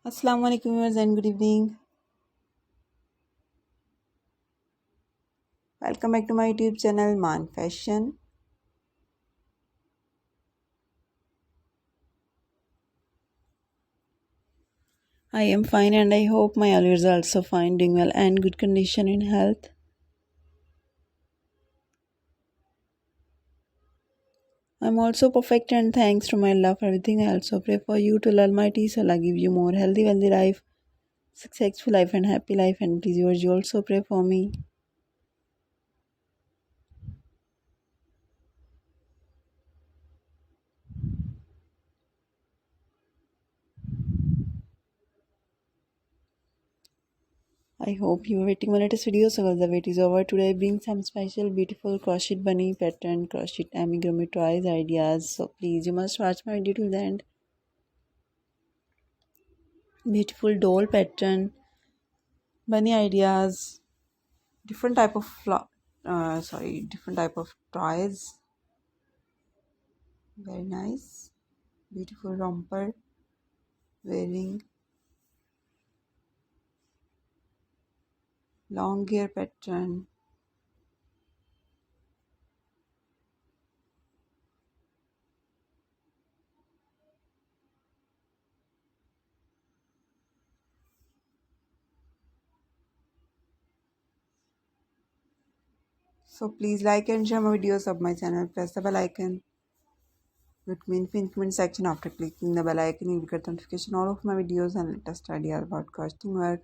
Assalamu alaikum viewers and good evening. Welcome back to my YouTube channel Man Fashion. I am fine and I hope my viewers are also fine, doing well and good condition in health. I'm also perfect and thanks to my love for everything. I also pray for you to Almighty Allah give you more healthy, wealthy life, successful life and happy life, and please viewers you also pray for me. I hope you are waiting my latest video, so while the wait is over, today I bring some special beautiful crochet bunny pattern, crochet amigurumi toys ideas. So please you must watch my video till the end. Beautiful doll pattern, bunny ideas, different type of different type of toys. Very nice, beautiful romper wearing long hair pattern. So please like and share my videos of my channel. Press the bell icon with me in comment section. After clicking the bell icon, you will get notification all of my videos and latest ideas about costing work.